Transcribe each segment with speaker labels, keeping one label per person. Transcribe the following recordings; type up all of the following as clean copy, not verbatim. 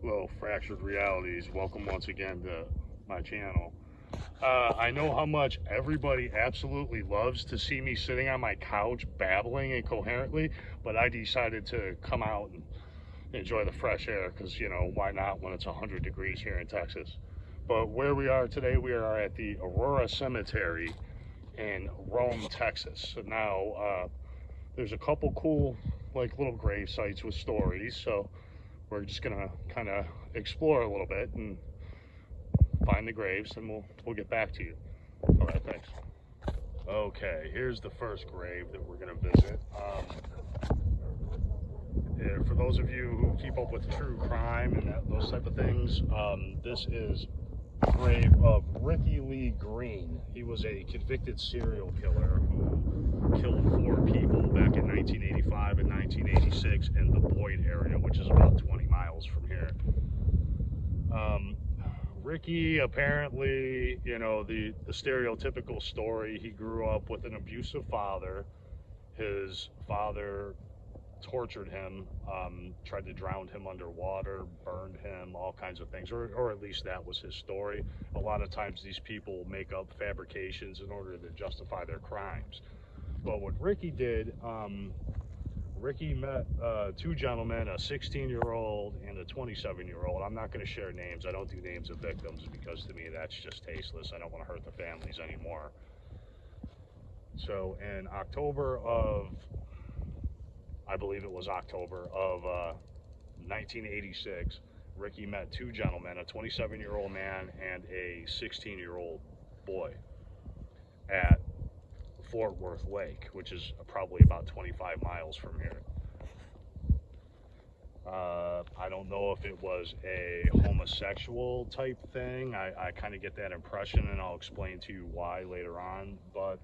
Speaker 1: Hello, Fractured Realities. Welcome once again to my channel. I know how much everybody absolutely loves to see me sitting on my couch babbling incoherently, but I decided to come out and enjoy the fresh air because, why not when it's 100 degrees here in Texas? But where we are today, we are at the Aurora Cemetery in Rome, Texas. So now, there's a couple cool, like, little grave sites with stories, so we're just gonna kind of explore a little bit and find the graves, and we'll get back to you. All right, thanks. Okay, here's the first grave that we're gonna visit. Yeah, for those of you who keep up with true crime and those type of things, this is the grave of Ricky Lee Green. He was a convicted serial killer who killed 4 people back in 1985 and 1986 in the Boyd area, which is about 20 miles from here. Ricky, apparently, the stereotypical story, he grew up with an abusive father. His father tortured him, tried to drown him underwater, burned him, all kinds of things, or at least that was his story. A lot of times these people make up fabrications in order to justify their crimes. But what Ricky did, Ricky met 2 gentlemen, a 16-year-old and a 27-year-old. I'm not going to share names. I don't do names of victims because to me that's just tasteless. I don't want to hurt the families anymore. So in October of, I believe it was October of 1986, Ricky met 2 gentlemen, a 27-year-old man and a 16-year-old boy at Fort Worth Lake, which is probably about 25 miles from here. I don't know if it was a homosexual type thing. I kind of get that impression, and I'll explain to you why later on. But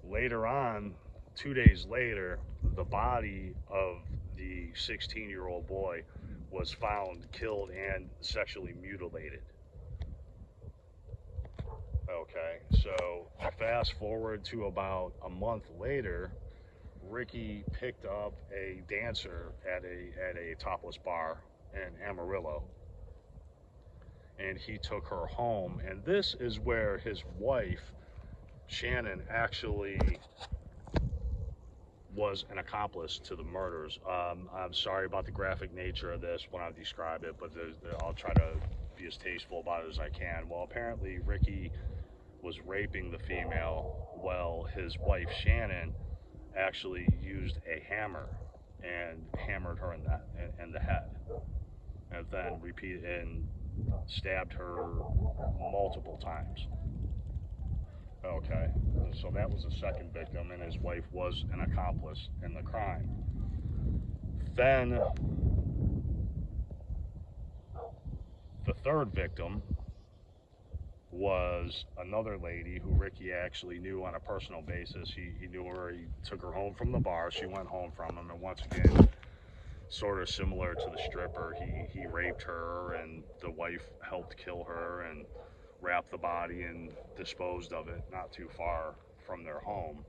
Speaker 1: later on, 2 days later, the body of the 16-year-old boy was found killed and sexually mutilated. Okay, so fast forward to about a month later, Ricky picked up a dancer at a topless bar in Amarillo, and he took her home. And this is where his wife, Shannon, actually was an accomplice to the murders. I'm sorry about the graphic nature of this when I describe it, but I'll try to be as tasteful about it as I can. Well, apparently Ricky was raping the female while his wife, Shannon, actually used a hammer and hammered her in the head, and then repeated and stabbed her multiple times. Okay, so that was the second victim, and his wife was an accomplice in the crime. Then the third victim was another lady who Ricky actually knew on a personal basis. He knew her, he took her home from the bar, she went home from him, and once again, sort of similar to the stripper, he raped her, and the wife helped kill her and wrapped the body and disposed of it not too far from their home.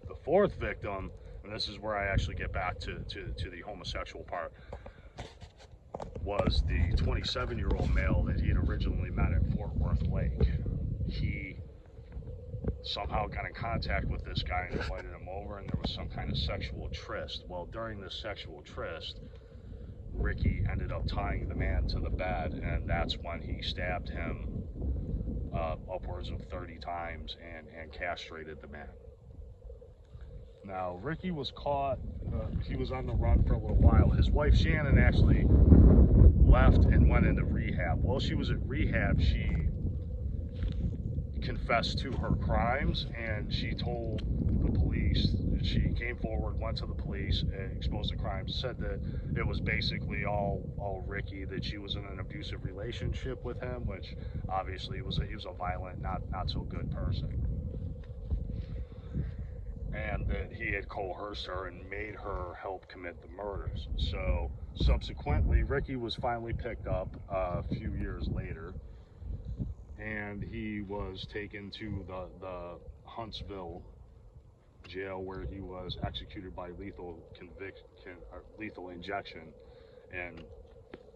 Speaker 1: The fourth victim, and this is where I actually get back to the homosexual part, was the 27-year-old male that he had originally met at Fort Worth Lake. He somehow got in contact with this guy and invited him over, and there was some kind of sexual tryst. Well, during this sexual tryst, Ricky ended up tying the man to the bed, and that's when he stabbed him upwards of 30 times and castrated the man. Now, Ricky was caught. He was on the run for a little while. His wife, Shannon, actually left and went into rehab. While she was at rehab, she confessed to her crimes, and she told the police. She came forward, went to the police, exposed the crimes, said that it was basically all Ricky, that she was in an abusive relationship with him, which obviously he was a violent, not so good person, and that he had coerced her and made her help commit the murders. So subsequently, Ricky was finally picked up a few years later, and he was taken to the Huntsville jail, where he was executed by lethal injection in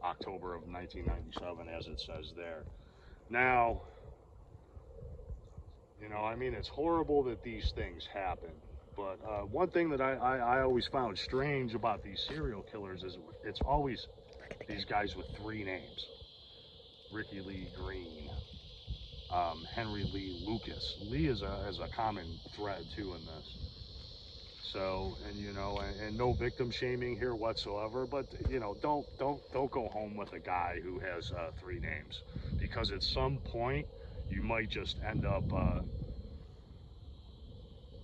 Speaker 1: October of 1997, as it says there. Now, you know, I mean, it's horrible that these things happen. But one thing that I always found strange about these serial killers is it's always these guys with three names: Ricky Lee Green, Henry Lee Lucas. Lee is a common thread too in this. So, and you know, and no victim shaming here whatsoever. But you know, don't go home with a guy who has three names, because at some point you might just end up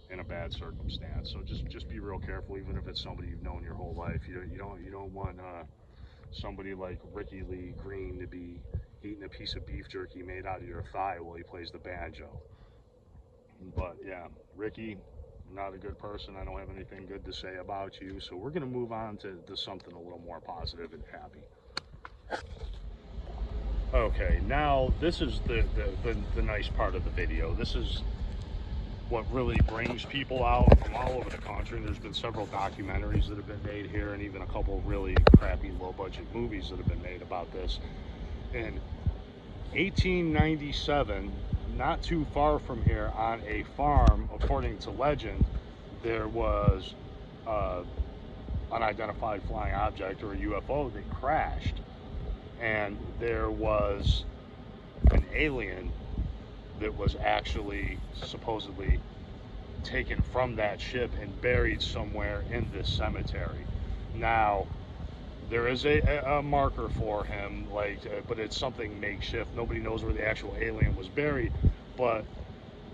Speaker 1: in a bad circumstance. So just be real careful, even if it's somebody you've known your whole life. You don't want somebody like Ricky Lee Green to be eating a piece of beef jerky made out of your thigh while he plays the banjo. But yeah, Ricky, not a good person. I don't have anything good to say about you. So we're gonna move on to something a little more positive and happy. Okay, now this is the nice part of the video. This is what really brings people out from all over the country. There's been several documentaries that have been made here, and even a couple really crappy low-budget movies that have been made about this. In 1897, not too far from here, on a farm, according to legend, there was unidentified flying object, or a UFO, that crashed, and there was an alien that was actually supposedly taken from that ship and buried somewhere in this cemetery. Now, there is a marker for him, but it's something makeshift. Nobody knows where the actual alien was buried. But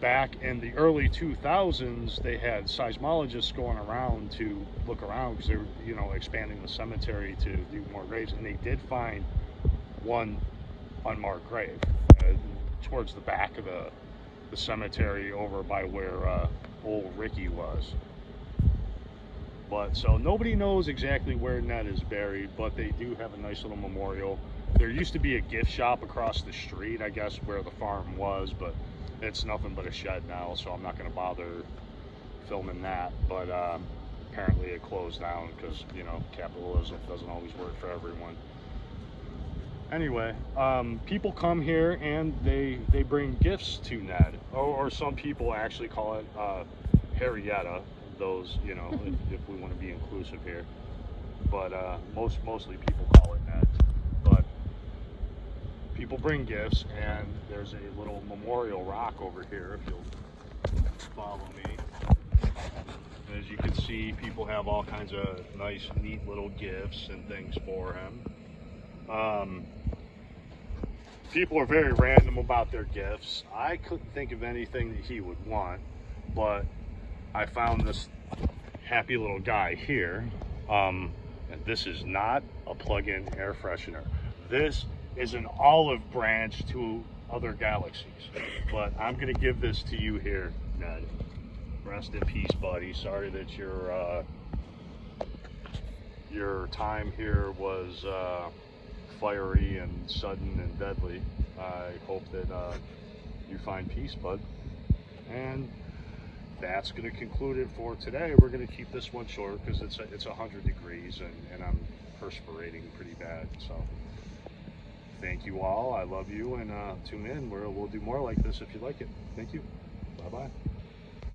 Speaker 1: back in the early 2000s, they had seismologists going around to look around, because they were, you know, expanding the cemetery to do more graves, and they did find one unmarked grave towards the back of the cemetery over by where old Ricky was. But so nobody knows exactly where Ned is buried, but they do have a nice little memorial. There used to be a gift shop across the street, I guess, where the farm was, but it's nothing but a shed now, so I'm not going to bother filming that. But apparently it closed down because, you know, capitalism doesn't always work for everyone. Anyway, people come here and they bring gifts to Ned, or some people actually call it Harrietta. Those, you know, if we want to be inclusive here, but mostly people call it Ned. But people bring gifts, and there's a little memorial rock over here. If you'll follow me, as you can see, people have all kinds of nice, neat little gifts and things for him. People are very random about their gifts. I couldn't think of anything that he would want, but I found this happy little guy here. And this is not a plug-in air freshener. This is an olive branch to other galaxies. But I'm gonna give this to you here, Ned. Rest in peace, buddy. Sorry that your time here was fiery and sudden and deadly. I hope that you find peace, bud. And that's going to conclude it for today. We're going to keep this one short because it's 100 degrees and I'm perspiring pretty bad. So thank you all. I love you, and tune in. We'll do more like this if you like it. Thank you. Bye-bye.